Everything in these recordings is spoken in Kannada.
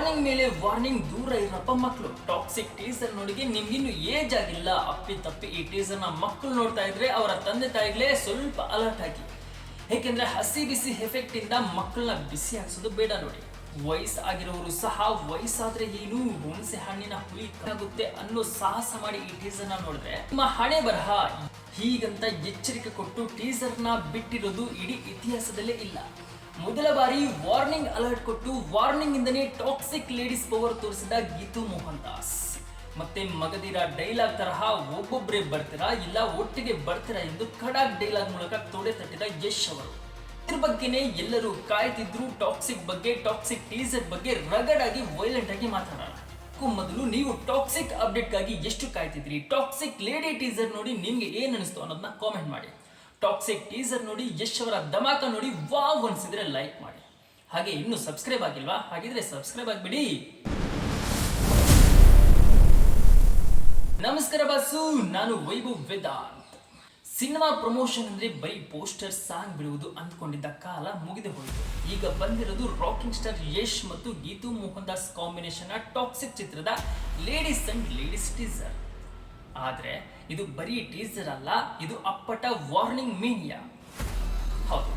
ವಾರ್ನಿಂಗ್ ಮೇಲೆ ವಾರ್ನಿಂಗ್, ದೂರ ಇರಪ್ಪ ಮಕ್ಕಳು. ಟಾಕ್ಸಿಕ್ ಟೀಸರ್ ನೋಡಿಗೆ ನಿಮ್ಗಿನ್ನು ಏಜ್ ಆಗಿಲ್ಲ, ಅಪ್ಪಿ ತಪ್ಪಿ ಈ ಟೀಸರ್ ನ ಮಕ್ಕಳು ನೋಡ್ತಾ ಇದ್ರೆ ಅವರ ತಂದೆ ತಾಯಿಗಳೇ ಸ್ವಲ್ಪ ಅಲರ್ಟ್ ಆಗಿ. ಏಕೆಂದ್ರೆ ಹಸಿ ಬಿಸಿ ಎಫೆಕ್ಟ್ ಇಂದ ಮಕ್ಕಳನ್ನ ಬಿಸಿ ಹಾಕ್ಸೋದು ಬೇಡ ನೋಡಿ. ವಯಸ್ಸಾಗಿರೋರು ಸಹ ವಯಸ್ಸಾದ್ರೆ ಏನು ಹುಣಸೆ ಹಣ್ಣಿನ ಹುಳಿ ಆಗುತ್ತೆ ಅನ್ನೋ ಸಾಹಸ ಮಾಡಿ ಈ ಟೀಸರ್ ನ ನೋಡಿದ್ರೆ ನಿಮ್ಮ ಹಣೆ ಬರಹ. ಹೀಗಂತ ಎಚ್ಚರಿಕೆ ಕೊಟ್ಟು ಟೀಸರ್ ನ ಬಿಟ್ಟಿರೋದು ಇಡೀ ಇತಿಹಾಸದಲ್ಲೇ ಇಲ್ಲ. ಮೊದಲ ಬಾರಿ ವಾರ್ನಿಂಗ್ ಅಲರ್ಟ್ ಕೊಟ್ಟು ವಾರ್ನಿಂಗ್ ಇಂದನೇ ಟಾಕ್ಸಿಕ್ ಲೇಡೀಸ್ ಪವರ್ ತೋರಿಸಿದ ಗೀತು ಮೋಹನ್ ದಾಸ್. ಮತ್ತೆ ಮಗದಿರ ಡೈಲಾಗ್ ತರಹ ಒಬ್ಬೊಬ್ಬರೇ ಬರ್ತೀರಾ ಇಲ್ಲ ಒಟ್ಟಿಗೆ ಬರ್ತೀರಾ ಎಂದು ಖಡಕ್ ಡೈಲಾಗ್ ಮೂಲಕ ತೊಡೆ ತಟ್ಟಿದ ಯಶ್ ಅವರು. ಇದ್ರ ಬಗ್ಗೆನೇ ಎಲ್ಲರೂ ಕಾಯ್ತಿದ್ರು. ಟಾಕ್ಸಿಕ್ ಬಗ್ಗೆ, ಟಾಕ್ಸಿಕ್ ಟೀಸರ್ ಬಗ್ಗೆ ರಗಡ್ ಆಗಿ ವೈಲೆಂಟ್ ಆಗಿ ಮಾತಾಡೋಣ. ಮೊದಲು ನೀವು ಟಾಕ್ಸಿಕ್ ಅಪ್ಡೇಟ್ ಗಾಗಿ ಎಷ್ಟು ಕಾಯ್ತಿದ್ರಿ? ಟಾಕ್ಸಿಕ್ ಲೇಡಿ ಟೀಸರ್ ನೋಡಿ ನಿಮ್ಗೆ ಏನ್ ಅನಿಸ್ತು ಅನ್ನೋದನ್ನ ಕಾಮೆಂಟ್ ಮಾಡಿ. ಟಾಕ್ಸಿಕ್ ಟೀಸರ್ ನೋಡಿ ಯಶ್ ಅವರ ಧಮಾಕ ನೋಡಿ ವಾವ್ ಅನ್ಸಿದ್ರೆ ಲೈಕ್ ಮಾಡಿ. ಹಾಗೆ ಇನ್ನು ಸಬ್ಸ್ಕ್ರೈಬ್ ಆಗಿಲ್ವಾ? ಹಾಗಿದ್ರೆ ಸಬ್ಸ್ಕ್ರೈಬ್ ಆಗಿಬಿಡಿ. ನಮಸ್ಕಾರ ಬಾಸು, ನಾನು ವೈಭವ್ ವೇದಾಂತ್. ಸಿನಿಮಾ ಪ್ರಮೋಷನ್ ಅಂದ್ರೆ ಬರೀ ಪೋಸ್ಟರ್, ಸಾಂಗ್ ಬಿಡುವುದು ಅಂದ್ಕೊಂಡಿದ್ದ ಕಾಲ ಮುಗಿದು ಹೋಯಿತು. ಈಗ ಬಂದಿರೋದು ರಾಕಿಂಗ್ ಸ್ಟಾರ್ ಯಶ್ ಮತ್ತು ಗೀತು ಮೋಹನ್ ದಾಸ್ ಕಾಂಬಿನೇಷನ್ ಟಾಕ್ಸಿಕ್ ಚಿತ್ರದ ಲೇಡೀಸ್ ಅಂಡ್ ಲೇಡೀಸ್ ಟೀಸರ್. ಆದ್ರೆ ಇದು ಬರೀ ಟೀಸರ್ ಅಲ್ಲ, ಇದು ಅಪ್ಪಟ ವಾರ್ನಿಂಗ್ ಮೇನಿಯಾ. ಹೌದು,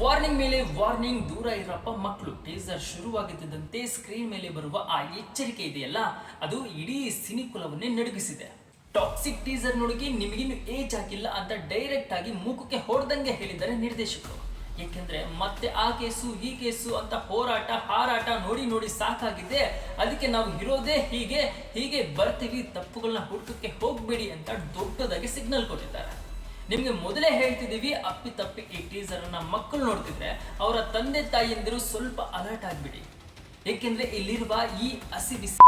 ವಾರ್ನಿಂಗ್ ಮೇಲೆ ವಾರ್ನಿಂಗ್, ದೂರ ಇರಪ್ಪ ಮಕ್ಕಳು. ಟೀಸರ್ ಶುರುವಾಗಿದ್ದಂತೆ ಸ್ಕ್ರೀನ್ ಮೇಲೆ ಬರುವ ಆ ಎಚ್ಚರಿಕೆ ಇದೆಯಲ್ಲ, ಅದು ಇಡೀ ಸಿನಿಕುಲವನ್ನೇ ನಡುಗಿಸಿದೆ. ಟಾಕ್ಸಿಕ್ ಟೀಸರ್ ನೋಡಿಗೆ ನಿಮಗಿನ್ನು ಏಜ್ ಆಗಿಲ್ಲ ಅಂತ ಡೈರೆಕ್ಟ್ ಆಗಿ ಮೂಕಕ್ಕೆ ಹೊಡೆದಂಗೆ ಹೇಳಿದ್ದಾರೆ ನಿರ್ದೇಶಕರು. ಏಕೆಂದ್ರೆ ಮತ್ತೆ ಆ ಕೇಸು ಈ ಕೇಸು ಅಂತ ಹೋರಾಟ ಹಾರಾಟ ನೋಡಿ ನೋಡಿ ಸಾಕಾಗಿದೆ. ಅದಕ್ಕೆ ನಾವು ಇರೋದೇ ಹೀಗೆ ಬರ್ತೀವಿ, ತಪ್ಪುಗಳನ್ನ ಹುಡುಕಕ್ಕೆ ಹೋಗ್ಬೇಡಿ ಅಂತ ದೊಡ್ಡದಾಗಿ ಸಿಗ್ನಲ್ ಕೊಟ್ಟಿದ್ದಾರೆ. ನಿಮ್ಗೆ ಮೊದಲೇ ಹೇಳ್ತಿದೀವಿ, ಅಪ್ಪಿ ತಪ್ಪಿ ಈ ಟೀಸರ್ ಅನ್ನ ಮಕ್ಕಳು ನೋಡ್ತಿದ್ರೆ ಅವರ ತಂದೆ ತಾಯಿಯಂದಿರು ಸ್ವಲ್ಪ ಅಲರ್ಟ್ ಆಗ್ಬಿಡಿ. ಏಕೆಂದ್ರೆ ಇಲ್ಲಿರುವ ಈ ಹಸಿ ಬಿಸಿ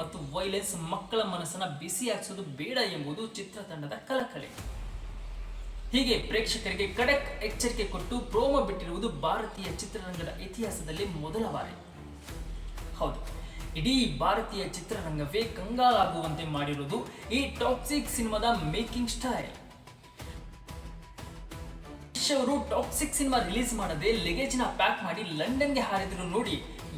ಮತ್ತು ವೈಲೆನ್ಸ್ ಮಕ್ಕಳ ಮನಸ್ಸನ್ನ ಬಿಸಿ ಹಾಕ್ಸೋದು ಬೇಡ ಎಂಬುದು ಚಿತ್ರತಂಡದ ಕಳಕಳಿ. ಹೀಗೆ ಪ್ರೇಕ್ಷಕರಿಗೆ ಖಡಕ್ ಎಚ್ಚರಿಕೆ ಕೊಟ್ಟು ಪ್ರೋಮೋ ಬಿಟ್ಟಿರುವುದು ಭಾರತೀಯ ಚಿತ್ರರಂಗದ ಇತಿಹಾಸದಲ್ಲಿ ಮೊದಲ ಬಾರಿ. ಹೌದು, ಇಡೀ ಭಾರತೀಯ ಚಿತ್ರರಂಗವೇ ಕಂಗಾಲಾಗುವಂತೆ ಮಾಡಿರುವುದು ಈ ಟಾಕ್ಸಿಕ್ ಸಿನಿಮಾದ ಮೇಕಿಂಗ್ ಸ್ಟೈಲ್. ಅವರು ಟಾಕ್ಸಿಕ್ ಸಿನಿಮಾ ರಿಲೀಸ್ ಮಾಡದೆ ಲಗೇಜ್ ನ ಪ್ಯಾಕ್ ಮಾಡಿ ಲಂಡನ್ಗೆ ಹಾರಿದ್ರು ನೋಡಿ.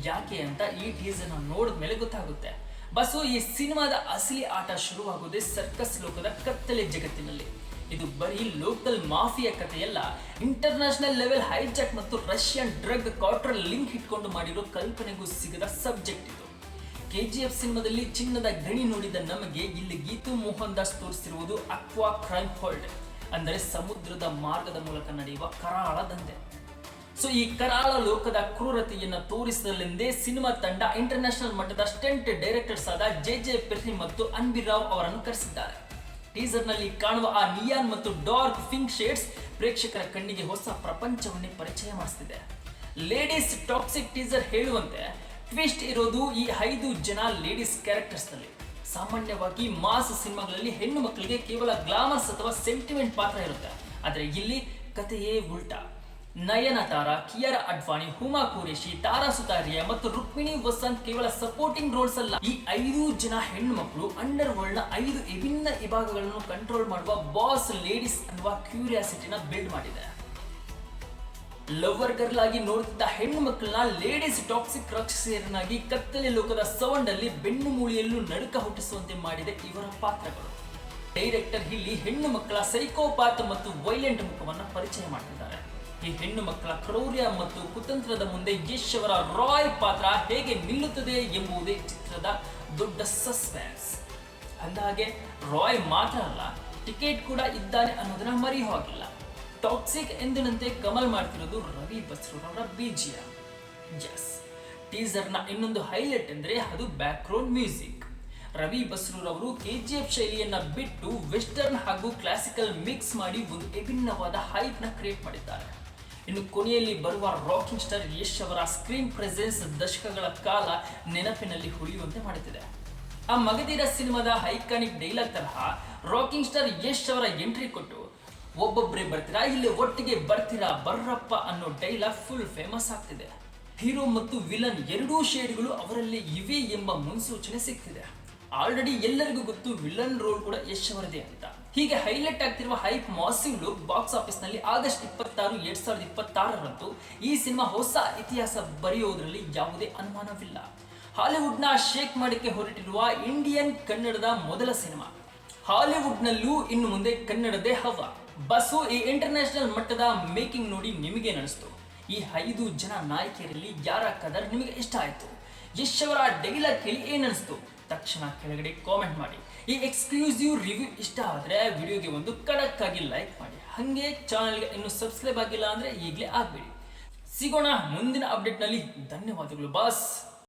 ಯಾಕೆ ಅಂತ ಈ ಟೀಸರ್ ನೋಡಿದ ಮೇಲೆ ಗೊತ್ತಾಗುತ್ತೆ. ಬಸ್ಸು, ಈ ಸಿನಿಮಾದ ಅಸಲಿ ಆಟ ಶುರುವಾಗುವುದೇ ಸರ್ಕಸ್ ಲೋಕದ ಕತ್ತಲೆ ಜಗತ್ತಿನಲ್ಲಿ. ಇದು ಬರೀ ಲೋಕಲ್ ಮಾಫಿಯಾ ಕಥೆಯಲ್ಲ, ಇಂಟರ್ನ್ಯಾಷನಲ್ ಲೆವೆಲ್ ಹೈಜಾಕ್ ಮತ್ತು ರಷ್ಯನ್ ಡ್ರಗ್ ಕಾರ್ಟಲ್ ಲಿಂಕ್ ಇಟ್ಕೊಂಡು ಮಾಡಿರೋ ಕಲ್ಪನೆಗೂ ಸಿಗದ ಸಬ್ಜೆಕ್ಟ್ ಇದು. KGF ಸಿನಿಮಾದಲ್ಲಿ ಚಿನ್ನದ ಗಣಿ ನೋಡಿದ ನಮಗೆ ಇಲ್ಲಿ ಗೀತು ಮೋಹನ್ ದಾಸ್ ತೋರಿಸಿರುವುದು ಅಕ್ವಾ ಕ್ರೈಮ್ ವರ್ಲ್ಡ್, ಅಂದರೆ ಸಮುದ್ರದ ಮಾರ್ಗದ ಮೂಲಕ ನಡೆಯುವ ಕರಾಳ ದಂಧೆ. ಸೊ ಈ ಕರಾಳ ಲೋಕದ ಕ್ರೂರತೆಯನ್ನ ತೋರಿಸಲೆಂದೇ ಸಿನಿಮಾ ತಂಡ ಇಂಟರ್ನ್ಯಾಷನಲ್ ಮಟ್ಟದ ಸ್ಟಂಟ್ ಡೈರೆಕ್ಟರ್ಸ್ ಆದ JJ ಪೆರ್ರಿ ಮತ್ತು ಅನ್ಬಿ ರಾವ್ ಅವರನ್ನು ಕರೆಸಿದ್ದಾರೆ. ಟೀಸರ್ ನಲ್ಲಿ ಕಾಣುವ ಆ ನಿಯಾನ್ ಮತ್ತು ಡಾರ್ಕ್ ಪಿಂಕ್ ಶೇಡ್ಸ್ ಪ್ರೇಕ್ಷಕರ ಕಣ್ಣಿಗೆ ಹೊಸ ಪ್ರಪಂಚವನ್ನೇ ಪರಿಚಯ ಮಾಡಿಸ್ತಿದೆ. ಲೇಡೀಸ್ ಟಾಕ್ಸಿಕ್ ಟೀಸರ್ ಹೇಳುವಂತೆ ಟ್ವಿಸ್ಟ್ ಇರೋದು ಈ 5 ಜನ ಲೇಡೀಸ್ ಕ್ಯಾರೆಕ್ಟರ್ಸ್ ನಲ್ಲಿ. ಸಾಮಾನ್ಯವಾಗಿ ಮಾಸ್ ಸಿನಿಮಾಗಳಲ್ಲಿ ಹೆಣ್ಣು ಮಕ್ಕಳಿಗೆ ಕೇವಲ ಗ್ಲಾಮರ್ಸ್ ಅಥವಾ ಸೆಂಟಿಮೆಂಟ್ ಪಾತ್ರ ಇರುತ್ತೆ. ಆದರೆ ಇಲ್ಲಿ ಕಥೆಯೇ ಉಲ್ಟಾ. ನಯನತಾರಾ, ಕಿಯಾರಾ ಅಡ್ವಾಣಿ, ಹುಮಾ ಖುರೇಶಿ, ತಾರಾ ಸುತಾರಿಯಾ ಮತ್ತು ರುಕ್ಮಿಣಿ ವಸಂತ್ ಕೇವಲ ಸಪೋರ್ಟಿಂಗ್ ರೋಲ್ಸ್ ಅಲ್ಲ. ಈ 5 ಜನ ಹೆಣ್ಣು ಮಕ್ಕಳು ಅಂಡರ್ ವರ್ಲ್ಡ್ ನ 5 ವಿಭಿನ್ನ ವಿಭಾಗಗಳನ್ನು ಕಂಟ್ರೋಲ್ ಮಾಡುವ ಬಾಸ್ ಲೇಡೀಸ್ ಅನ್ನುವ ಕ್ಯೂರಿಯಾಸಿಟಿನ ಬಿಲ್ಡ್ ಮಾಡಿದೆ. ಲವರ್ ಗರ್ಲ್ ಆಗಿ ನೋಡುತ್ತಿದ್ದ ಹೆಣ್ಣು ಮಕ್ಕಳನ್ನ ಲೇಡೀಸ್ ಟಾಕ್ಸಿಕ್ ರಾಕ್ಷಸಿಯರನ್ನಾಗಿ ಕತ್ತಲೆ ಲೋಕದ ಸೌಂಡ್ ಅಲ್ಲಿ ಬೆನ್ನು ಮೂಳೆಯಲ್ಲೂ ನಡುಕ ಹುಟ್ಟಿಸುವಂತೆ ಮಾಡಿದೆ ಇವರ ಪಾತ್ರಗಳು. ಡೈರೆಕ್ಟರ್ ಇಲ್ಲಿ ಹೆಣ್ಣು ಮಕ್ಕಳ ಸೈಕೋಪಾತ್ ಮತ್ತು ವೈಲೆಂಟ್ ಮುಖವನ್ನ ಪರಿಚಯ ಮಾಡಿದ್ದಾರೆ. ಈ ಹೆಣ್ಣು ಮಕ್ಕಳ ಕ್ರೌರ್ಯ ಮತ್ತು ಕುತಂತ್ರದ ಮುಂದೆ ಯಶ್ ಅವರ ರಾಯ್ ಪಾತ್ರ ಹೇಗೆ ನಿಲ್ಲುತ್ತದೆ ಎಂಬುದೇ ಚಿತ್ರದ ದೊಡ್ಡ ಸಸ್ಪೆನ್ಸ್. ಅಂದಹಾಗೆ ರಾಯ್ ಮಾತ್ರ ಅಲ್ಲ, ಟಿಕೆಟ್ ಕೂಡ ಇದ್ದಾನೆ ಅನ್ನೋದನ್ನ ಮರೆಯೋ ಹಾಗಿಲ್ಲ. ಟಾಕ್ಸಿಕ್ ಎಂದಿನಂತೆ ಕಮಲ್ ಮಾಡ್ತಿರೋದು ರವಿ ಬಸ್ರೂರ್ ಅವರ BGM. ಎಸ್, ಟೀಸರ್ ನ ಇನ್ನೊಂದು ಹೈಲೈಟ್ ಅಂದ್ರೆ ಅದು back ground music. Ravi Basrur ಅವರು KGF ಶೈಲಿಯನ್ನ ಬಿಟ್ಟು ವೆಸ್ಟರ್ನ್ ಹಾಗೂ ಕ್ಲಾಸಿಕಲ್ ಮಿಕ್ಸ್ ಮಾಡಿ ಒಂದು ವಿಭಿನ್ನವಾದ ಹೈಪ್ ನ ಕ್ರಿಯೇಟ್ ಮಾಡಿದ್ದಾರೆ. ಇನ್ನು ಕೊನೆಯಲ್ಲಿ ಬರುವ ರಾಕಿಂಗ್ ಸ್ಟಾರ್ ಯಶ್ ಅವರ ಸ್ಕ್ರೀನ್ ಪ್ರೆಸೆನ್ಸ್ ದಶಕಗಳ ಕಾಲ ನೆನಪಿನಲ್ಲಿ ಉಳಿಯುವಂತೆ ಮಾಡುತ್ತಿದೆ. ಆ ಮಗದಿರ ಸಿನಿಮಾದ ಐಕಾನಿಕ್ ಡೈಲಾಗ್ ತರಹ ರಾಕಿಂಗ್ ಸ್ಟಾರ್ ಯಶ್ ಅವರ ಎಂಟ್ರಿ ಕೊಟ್ಟು ಒಬ್ಬೊಬ್ಬರೇ ಬರ್ತೀರಾ ಇಲ್ಲಿ ಒಟ್ಟಿಗೆ ಬರ್ತೀರಾ ಬರ್ರಪ್ಪ ಅನ್ನೋ ಡೈಲಾಗ್ ಫುಲ್ ಫೇಮಸ್ ಆಗ್ತಿದೆ. ಹೀರೋ ಮತ್ತು ವಿಲನ್ ಎರಡೂ ಶೇಡ್ಗಳು ಅವರಲ್ಲಿ ಇವೆ ಎಂಬ ಮುನ್ಸೂಚನೆ ಸಿಗ್ತಿದೆ. ಆಲ್ರೆಡಿ ಎಲ್ಲರಿಗೂ ಗೊತ್ತು ವಿಲನ್ ರೋಲ್ ಕೂಡ ಯಶ್ ಅವರದೇ ಅಂತ. ಹೀಗೆ ಹೈಲೈಟ್ ಆಗ್ತಿರುವ hype massive look box office ನಲ್ಲಿ ಆಗಸ್ಟ್ 26, 2026 ಈ ಸಿನಿಮಾ ಹೊಸ ಇತಿಹಾಸ ಬರೆಯೋದ್ರಲ್ಲಿ ಯಾವುದೇ ಅನುಮಾನವಿಲ್ಲ. ಹಾಲಿವುಡ್ನ ಶೇಕ್ ಮಾಡಕ್ಕೆ ಹೊರಟಿರುವ ಇಂಡಿಯನ್ ಕನ್ನಡದ ಮೊದಲ ಸಿನಿಮಾ. ಹಾಲಿವುಡ್ನಲ್ಲೂ ಇನ್ನು ಮುಂದೆ ಕನ್ನಡದೇ ಹವಾ. ಬಸ್ಸು ಈ ಇಂಟರ್ನ್ಯಾಷನಲ್ ಮಟ್ಟದ ಮೇಕಿಂಗ್ ನೋಡಿ ನಿಮಗೇನು ಅನಿಸ್ತು? ಈ 5 ಜನ ನಾಯಕಿಯರಲ್ಲಿ ಯಾರ ಕದರ್ ನಿಮಗೆ ಇಷ್ಟ ಆಯಿತು? ಯಶ್ ಅವರ ಡೈಲಾಗ್ ಕೇಳಿ ಏನನಿಸ್ತು? ತಕ್ಷಣ ಕೆಳಗಡೆ ಕಾಮೆಂಟ್ ಮಾಡಿ. ಈ ಎಕ್ಸ್ಕ್ಲೂಸಿವ್ ರಿವ್ಯೂ ಇಷ್ಟ ಆದರೆ ವಿಡಿಯೋಗೆ ಒಂದು ಖಡಕ್ ಆಗಿ ಲೈಕ್ ಮಾಡಿ. ಹಾಗೆ ಚಾನಲ್ಗೆ ಇನ್ನೂ ಸಬ್ಸ್ಕ್ರೈಬ್ ಆಗಿಲ್ಲ ಅಂದರೆ ಈಗಲೇ ಆಗಬೇಡಿ. ಸಿಗೋಣ ಮುಂದಿನ ಅಪ್ಡೇಟ್ನಲ್ಲಿ. ಧನ್ಯವಾದಗಳು ಬಾಸ್.